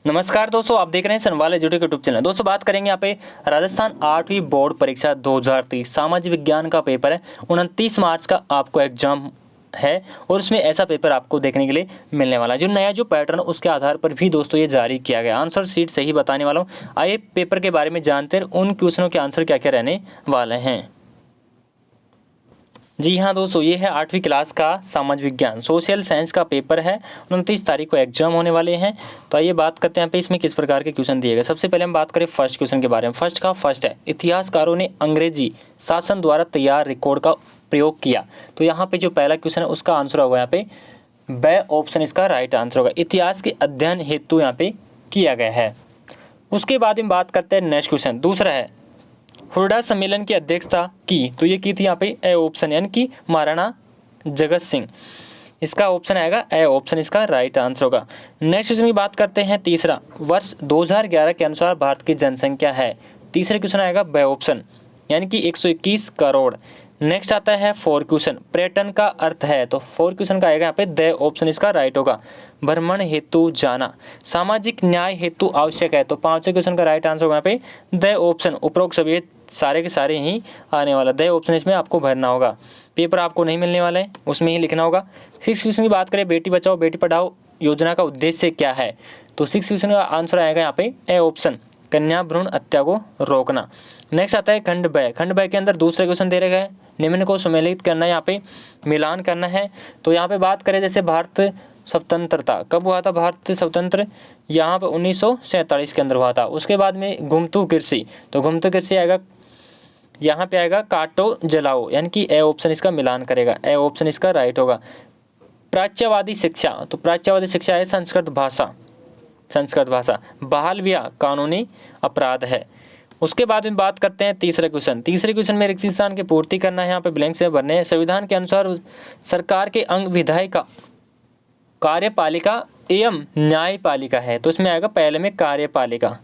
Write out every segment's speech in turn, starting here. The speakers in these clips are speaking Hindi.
नमस्कार दोस्तों, आप देख रहे हैं सनवाल एजुटेक यूट्यूब चैनल। दोस्तों बात करेंगे यहाँ पे राजस्थान 8वीं बोर्ड परीक्षा 2023 सामाजिक विज्ञान का पेपर है। 29 मार्च का आपको एग्जाम है और उसमें ऐसा पेपर आपको देखने के लिए मिलने वाला है। जो नया जो पैटर्न उसके आधार पर भी दोस्तों ये जारी किया गया। आंसर शीट सही बताने वाला हूँ। आइए पेपर के बारे में जानते हैं, उन क्वेश्चनों के आंसर क्या क्या रहने वाले हैं। जी हाँ दोस्तों, ये है 8वीं क्लास का सामाजिक विज्ञान सोशल साइंस का पेपर है। 29 तारीख को एग्जाम होने वाले हैं। तो आइए बात करते हैं यहाँ पे इसमें किस प्रकार के क्वेश्चन दिए गए। सबसे पहले हम बात करें फर्स्ट क्वेश्चन के बारे में। फर्स्ट है, इतिहासकारों ने अंग्रेजी शासन द्वारा तैयार रिकॉर्ड का प्रयोग किया। तो यहाँ पे जो पहला क्वेश्चन है उसका आंसर होगा यहाँ पे ब ऑप्शन इसका राइट आंसर होगा। इतिहास के अध्ययन हेतु यहाँ पे किया गया है। उसके बाद हम बात करते हैं नेक्स्ट क्वेश्चन। दूसरा है, हुर्डा सम्मेलन की अध्यक्षता की। तो ये की थी यहाँ पे ए ऑप्शन यानी कि महाराणा जगत सिंह। इसका ऑप्शन आएगा ए ऑप्शन इसका राइट आंसर होगा। नेक्स्ट क्वेश्चन की बात करते हैं। तीसरा, वर्ष 2011 के अनुसार भारत की जनसंख्या है। तीसरा क्वेश्चन आएगा बे ऑप्शन यानी कि 121 करोड़। नेक्स्ट आता है 4 क्वेश्चन, पर्यटन का अर्थ है। तो 4 क्वेश्चन का आएगा यहाँ पे द ऑप्शन इसका राइट होगा। भ्रमण हेतु जाना, सामाजिक न्याय हेतु आवश्यक है। तो 5वें क्वेश्चन का राइट आंसर होगा यहाँ पे द ऑप्शन। उपरोक्त सभी सारे के सारे ही आने वाला, द ऑप्शन इसमें आपको भरना होगा। पेपर आपको नहीं मिलने वाला है, उसमें ही लिखना होगा। 6 क्वेश्चन की बात करें, बेटी बचाओ बेटी पढ़ाओ योजना का उद्देश्य क्या है। तो 6 क्वेश्चन का आंसर आएगा यहाँ पे ए ऑप्शन, कन्या भ्रूण हत्या को रोकना। नेक्स्ट आता है खंड ब के अंदर दूसरे क्वेश्चन दे रखे हैं। निम्न को सम्मिलित करना है, यहाँ पे मिलान करना है। तो यहाँ पे बात करें जैसे भारत स्वतंत्रता कब हुआ था, भारत स्वतंत्र यहाँ पे 1947 के अंदर हुआ था। उसके बाद में घुमतू कृषि, तो घुमतू कृषि आएगा यहाँ पे आएगा काटो जलाओ यानी कि ए ऑप्शन इसका मिलान करेगा। ए ऑप्शन इसका राइट होगा। प्राच्यवादी शिक्षा, तो प्राच्यवादी शिक्षा है संस्कृत भाषा। बाल विवाह कानूनी अपराध है। उसके बाद में बात करते हैं तीसरे क्वेश्चन में रिक्त स्थान की पूर्ति करना है। यहाँ पे ब्लैंक से भरने हैं। संविधान के अनुसार सरकार के अंग विधायिका, कार्यपालिका एवं न्यायपालिका है। तो इसमें आएगा पहले में कार्यपालिका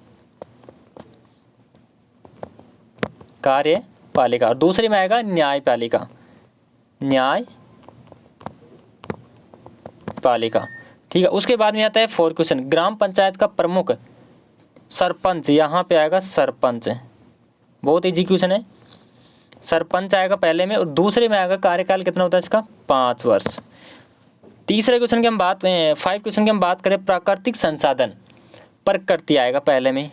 और दूसरे में आएगा न्यायपालिका। ठीक है। उसके बाद में आता है 4 क्वेश्चन, ग्राम पंचायत का प्रमुख सरपंच। यहाँ पे आएगा सरपंच, बहुत इजी क्वेश्चन है। सरपंच आएगा पहले में और दूसरे में आएगा कार्यकाल कितना होता है इसका 5 वर्ष। तीसरे क्वेश्चन की हम बात 5 क्वेश्चन की हम बात करें, प्राकृतिक संसाधन, प्रकृति आएगा पहले में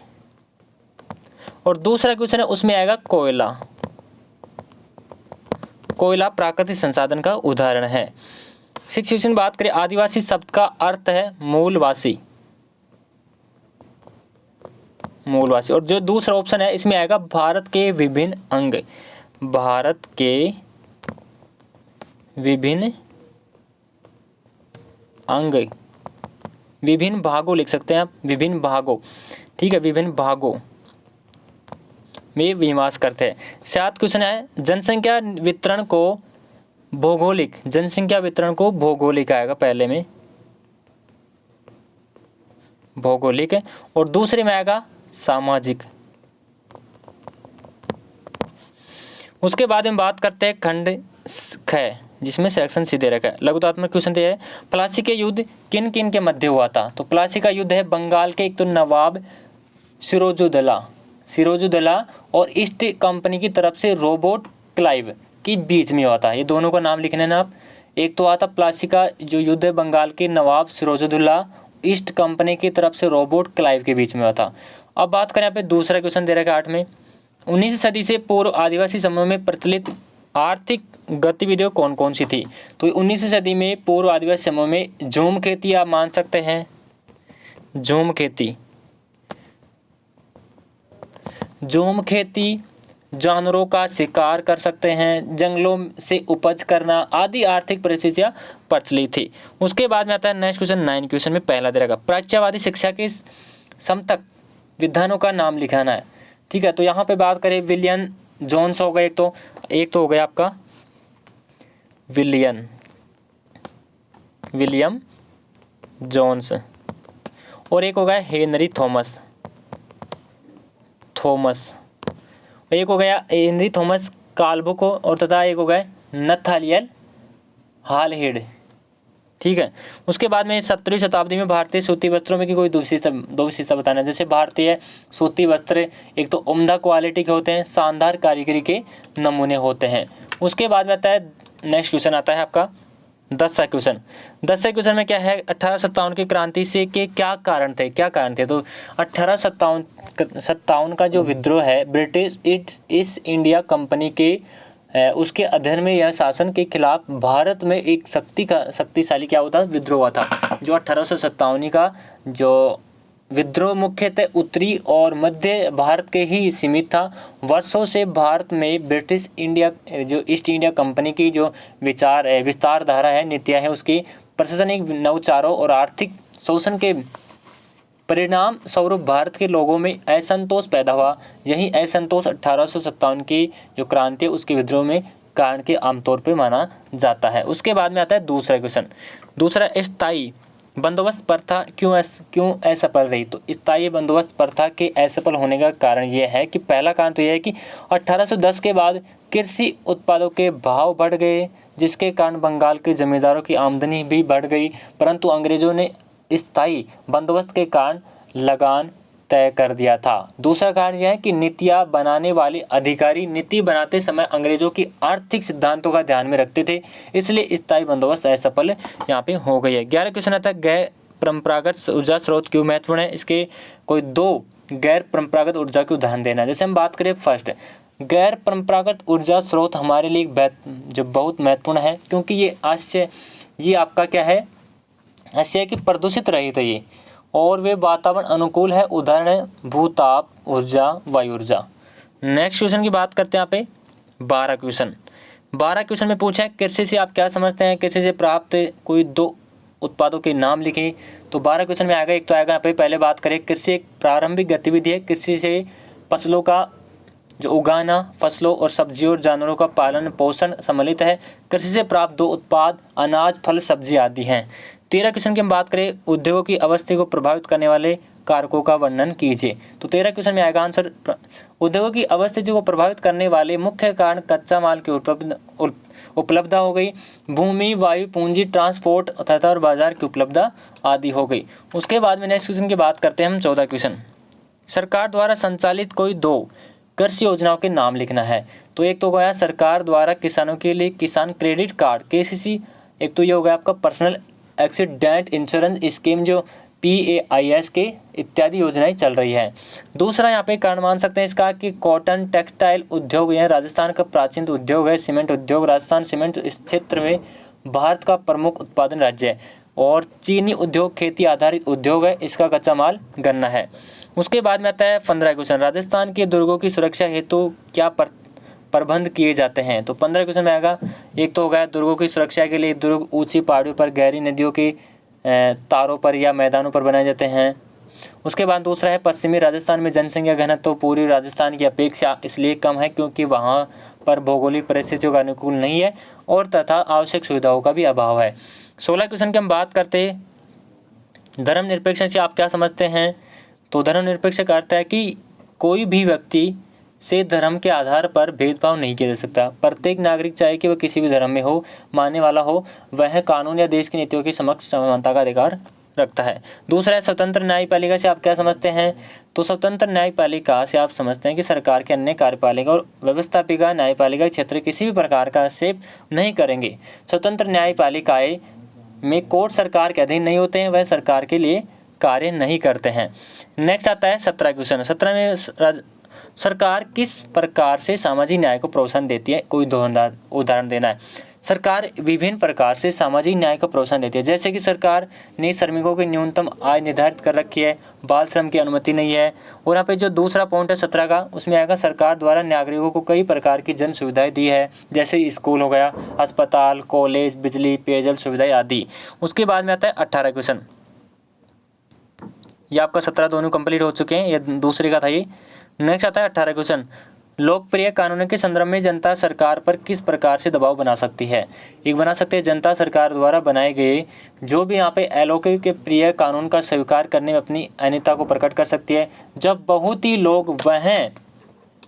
और दूसरा क्वेश्चन है उसमें आएगा कोयला प्राकृतिक संसाधन का उदाहरण है। 6 क्वेश्चन बात करें, आदिवासी शब्द का अर्थ है मूलवासी और जो दूसरा ऑप्शन है इसमें आएगा भारत के विभिन्न अंग, विभिन्न भागों लिख सकते हैं आप, विभिन्न भागों। ठीक है, विभिन्न भागों में विन्यास करते हैं। 7 क्वेश्चन है, जनसंख्या वितरण को भौगोलिक आएगा पहले में भौगोलिक और दूसरे में आएगा सामाजिक। उसके बाद हम बात करते हैं खंड ख, जिसमें सेक्शन सी दे रखा है। लघुतात्मक क्वेश्चन दिया है, प्लासी के युद्ध किन किन के मध्य हुआ था। तो प्लासी का युद्ध है बंगाल के एक तो नवाब सिरोजुद्दौला और ईस्ट कंपनी की तरफ से रॉबर्ट क्लाइव के बीच में हुआ था। ये दोनों का नाम लिखने ना आप। एक तो आता प्लासी का जो युद्ध है बंगाल के नवाब सिरोजुद्दौला ईस्ट कंपनी की तरफ से रॉबर्ट क्लाइव के बीच में हुआ था। अब बात करें यहाँ पे दूसरा क्वेश्चन दे रखा है 8 में, 19वीं सदी से पूर्व आदिवासी समूह में प्रचलित आर्थिक गतिविधियाँ कौन कौन सी थी। तो 19वीं सदी में पूर्व आदिवासी समूह में झूम खेती आप मान सकते हैं, झूम खेती, जानवरों का शिकार कर सकते हैं, जंगलों से उपज करना आदि आर्थिक परिस्थितियाँ प्रचलित थी। उसके बाद में आता है नेक्स्ट क्वेश्चन 9 क्वेश्चन में पहला दे रखा, प्राच्यवादी शिक्षा के समतक विधानों का नाम लिखाना है। ठीक है, तो यहाँ पे बात करें विलियम जोन्स हो गए, एक तो हो गया आपका विलियम जोन्स और एक हो गया हेनरी थॉमस एक हो गया हेनरी थॉमस काल्बुक और तथा एक हो गया नथालियल हालहेड। ठीक है। उसके बाद में 17वीं शताब्दी में भारतीय सूती वस्त्रों में की कोई दो विशेषता बताना। जैसे भारतीय सूती वस्त्र एक तो उम्दा क्वालिटी के होते हैं, शानदार कारीगरी के नमूने होते हैं। उसके बाद में आता है, नेक्स्ट क्वेश्चन आता है आपका 10वां क्वेश्चन। 10वें क्वेश्चन में क्या है, 1857 की क्रांति से के क्या कारण थे। तो 1857 का जो विद्रोह है ब्रिटिश ईस्ट इंडिया कंपनी के उसके अधीन में यह शासन के खिलाफ भारत में एक शक्तिशाली क्या होता विद्रोह हुआ था। जो 1857 का जो विद्रोह मुख्यतः उत्तरी और मध्य भारत के ही सीमित था। वर्षों से भारत में ब्रिटिश इंडिया जो ईस्ट इंडिया कंपनी की जो विस्तारधारा है, नीतियाँ हैं, उसकी प्रशासनिक नवाचारों और आर्थिक शोषण के परिणाम स्वरूप भारत के लोगों में असंतोष पैदा हुआ। यही असंतोष 1857 की जो क्रांति है उसके विद्रोह में कारण के आमतौर पर माना जाता है। उसके बाद में आता है दूसरा क्वेश्चन। दूसरा, स्थायी बंदोबस्त प्रथा क्यों असफल रही। तो स्थायी बंदोबस्त प्रथा के असफल होने का कारण यह है कि पहला कारण तो यह है कि 1810 के बाद कृषि उत्पादों के भाव बढ़ गए, जिसके कारण बंगाल के जमींदारों की आमदनी भी बढ़ गई, परंतु अंग्रेजों ने स्थायी बंदोबस्त के कारण लगान तय कर दिया था। दूसरा कारण यह है कि नीतियाँ बनाने वाले अधिकारी नीति बनाते समय अंग्रेजों की आर्थिक सिद्धांतों का ध्यान में रखते थे, इसलिए स्थायी बंदोबस्त असफल यहाँ पे हो गई है। 11 क्वेश्चन आता है, गैर परंपरागत ऊर्जा स्रोत क्यों महत्वपूर्ण है। इसके कोई 2 गैर परंपरागत ऊर्जा के उदाहरण देना। जैसे हम बात करें फर्स्ट, गैर परंपरागत ऊर्जा स्रोत हमारे लिए जो बहुत महत्वपूर्ण है, क्योंकि ये आपका क्या है, ऐसे है कि प्रदूषित रहित है ये, और वे वातावरण अनुकूल है। उदाहरण है भूताप ऊर्जा, वायु ऊर्जा। नेक्स्ट क्वेश्चन की बात करते हैं यहाँ पे 12 क्वेश्चन में पूछा है, कृषि से आप क्या समझते हैं। कृषि से प्राप्त कोई 2 उत्पादों के नाम लिखें। तो 12 क्वेश्चन में आएगा, एक तो आएगा यहाँ पे, पहले बात करें, कृषि एक प्रारंभिक गतिविधि है। कृषि से फसलों का जो उगाना, फसलों और सब्जियों और जानवरों का पालन पोषण सम्मिलित है। कृषि से प्राप्त 2 उत्पाद अनाज, फल, सब्जी आदि हैं। 13 क्वेश्चन की हम बात करें, उद्योगों की अवस्था को प्रभावित करने वाले कारकों का वर्णन कीजिए। तो 13 क्वेश्चन में आएगा आंसर, उद्योगों की अवस्था को प्रभावित करने वाले मुख्य कारण कच्चा माल की उपलब्धता हो गई, भूमि, वायु, पूंजी, ट्रांसपोर्ट तथा और बाजार की उपलब्धता आदि हो गई। उसके बाद में नेक्स्ट क्वेश्चन की बात करते हैं हम 14 क्वेश्चन। सरकार द्वारा संचालित कोई 2 कृषि योजनाओं के नाम लिखना है। तो एक तो गया सरकार द्वारा किसानों के लिए किसान क्रेडिट कार्ड KCC, एक तो ये हो गया आपका पर्सनल एक्सीडेंट इंश्योरेंस स्कीम जो PAIS के इत्यादि योजनाएं चल रही है। दूसरा यहाँ पे कारण मान सकते हैं इसका कि कॉटन टेक्सटाइल उद्योग यह राजस्थान का प्राचीन उद्योग है। सीमेंट उद्योग, राजस्थान सीमेंट इस क्षेत्र में भारत का प्रमुख उत्पादन राज्य है। और चीनी उद्योग खेती आधारित उद्योग है, इसका कच्चा माल गन्ना है। उसके बाद में आता है 15 क्वेश्चन, राजस्थान के दुर्गों की सुरक्षा हेतु क्या प्रबंध किए जाते हैं। तो 15 क्वेश्चन में आएगा, एक तो हो गया दुर्गों की सुरक्षा के लिए दुर्ग ऊंची पहाड़ियों पर, गहरी नदियों की तारों पर या मैदानों पर बनाए जाते हैं। उसके बाद दूसरा है पश्चिमी राजस्थान में जनसंख्या घनत्व तो पूर्वी राजस्थान की अपेक्षा इसलिए कम है क्योंकि वहाँ पर भौगोलिक परिस्थितियों का अनुकूल नहीं है और तथा आवश्यक सुविधाओं का भी अभाव है। 16 क्वेश्चन की हम बात करते हैं, धर्मनिरपेक्ष से आप क्या समझते हैं। तो धर्मनिरपेक्ष का अर्थ है कि कोई भी व्यक्ति से धर्म के आधार पर भेदभाव नहीं किया जा सकता। प्रत्येक नागरिक चाहे कि वह किसी भी धर्म में हो, मानने वाला हो, वह कानून या देश की नीतियों के समक्ष समानता का अधिकार रखता है। दूसरा है स्वतंत्र न्यायपालिका से आप क्या समझते हैं। तो स्वतंत्र न्यायपालिका से आप समझते हैं कि सरकार के अन्य कार्यपालिका और व्यवस्थापिका न्यायपालिका क्षेत्र किसी भी प्रकार का हस्तक्षेप नहीं करेंगे। स्वतंत्र न्यायपालिकाएं में कोर्ट सरकार के अधीन नहीं होते हैं, वह सरकार के लिए कार्य नहीं करते हैं। नेक्स्ट आता है 17 क्वेश्चन। 17 में सरकार किस प्रकार से सामाजिक न्याय को प्रोत्साहन देती है, कोई उदाहरण देना है। सरकार विभिन्न प्रकार से सामाजिक न्याय को प्रोत्साहन देती है, जैसे कि सरकार ने श्रमिकों की न्यूनतम आय निर्धारित कर रखी है, बाल श्रम की अनुमति नहीं है। और यहाँ पे जो दूसरा पॉइंट है 17 का, उसमें आएगा सरकार द्वारा नागरिकों को कई प्रकार की जन सुविधाएं दी है, जैसे स्कूल हो गया, अस्पताल, कॉलेज, बिजली, पेयजल सुविधाएं आदि। उसके बाद में आता है 18 क्वेश्चन। ये आपका 17 दोनों कंप्लीट हो चुके हैं, ये दूसरे का था ये। नेक्स्ट आता है 18 क्वेश्चन, लोकप्रिय कानूनों के संदर्भ में जनता सरकार पर किस प्रकार से दबाव बना सकती है। एक बना सकते हैं जनता सरकार द्वारा बनाए गए जो भी यहाँ पे अलोकप्रिय के प्रिय कानून का स्वीकार करने में अपनी अनियमितता को प्रकट कर सकती है। जब बहुत ही लोग वह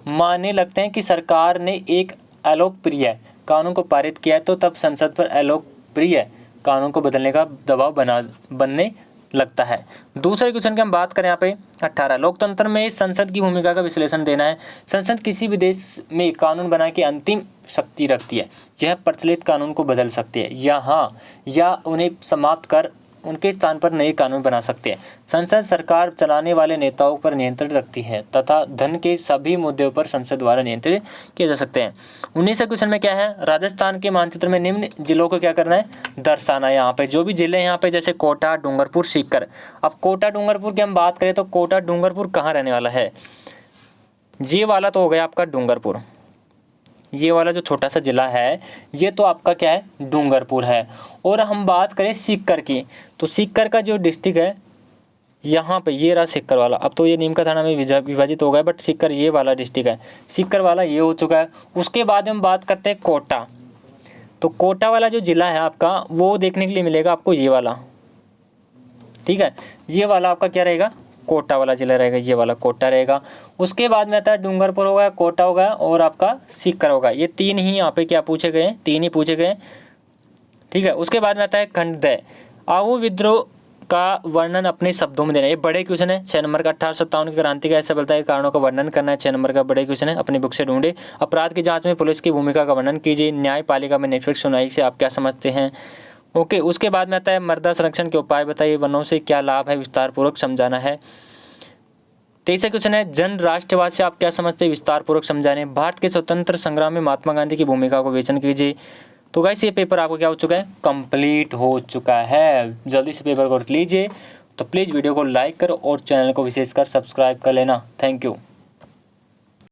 मानने लगते हैं कि सरकार ने एक अलोकप्रिय कानून को पारित किया है, तो तब संसद पर अलोकप्रिय कानून को बदलने का दबाव बनने लगता है। दूसरे क्वेश्चन की हम बात करें यहाँ पे 18, लोकतंत्र में संसद की भूमिका का विश्लेषण देना है। संसद किसी भी देश में कानून बनाने की अंतिम शक्ति रखती है। यह प्रचलित कानून को बदल सकती है या उन्हें समाप्त कर उनके स्थान पर नए कानून बना सकते हैं। संसद सरकार चलाने वाले नेताओं पर नियंत्रण रखती है तथा धन के सभी मुद्दों पर संसद द्वारा नियंत्रित किए जा सकते हैं। 19वें क्वेश्चन में क्या है, राजस्थान के मानचित्र में निम्न जिलों को क्या करना है, दर्शाना है। यहाँ पे जो भी जिले हैं यहाँ पे जैसे कोटा, डूंगरपुर, सीकर। अब कोटा डूंगरपुर की हम बात करें तो कोटा डूंगरपुर कहाँ रहने वाला है, ये वाला तो हो गया आपका डूंगरपुर। ये वाला जो छोटा सा जिला है ये तो आपका क्या है, डूंगरपुर है। और हम बात करें सीकर की, तो सीकर का जो डिस्ट्रिक्ट है यहाँ पे ये रहा सीकर वाला। अब तो ये नीमका थाना में विभाजित हो गया, बट सीकर ये वाला डिस्ट्रिक्ट है, सीकर वाला ये हो चुका है। उसके बाद हम बात करते हैं कोटा, तो कोटा वाला जो जिला है आपका वो देखने के लिए मिलेगा आपको ये वाला, ठीक है। ये वाला आपका क्या रहेगा, कोटा वाला जिला रहेगा, ये वाला कोटा रहेगा। उसके बाद में आता है डूंगरपुर हो गया, कोटा हो गया और आपका सीकर होगा। ये तीन ही यहाँ पे क्या पूछे गए, तीन ही पूछे गए, ठीक है। उसके बाद में आता है खंडदय। आऊ विद्रोह का वर्णन अपने शब्दों में देना, ये बड़े क्वेश्चन है। 6 नंबर का 1857 की क्रांति का सफलता के कारणों का वर्णन करना है, 6 नंबर का बड़े क्वेश्चन है, अपनी बुक से ढूंढे। अपराध की जांच में पुलिस की भूमिका का वर्णन कीजिए। न्यायपालिका में निष्पक्ष सुनवाई से आप क्या समझते हैं, ओके। उसके बाद में आता है मृदा संरक्षण के उपाय बताइए, वनों से क्या लाभ है, विस्तार पूर्वक समझाना है। 23वां क्वेश्चन है जन राष्ट्रवाद से आप क्या समझते हैं, विस्तार पूर्वक समझाने। भारत के स्वतंत्र संग्राम में महात्मा गांधी की भूमिका को विवेचन कीजिए। तो गाइस ये पेपर आपको क्या हो चुका है, कंप्लीट हो चुका है। जल्दी से पेपर को लीजिए। तो प्लीज़ वीडियो को लाइक करो और चैनल को विशेषकर सब्सक्राइब कर लेना। Thank you.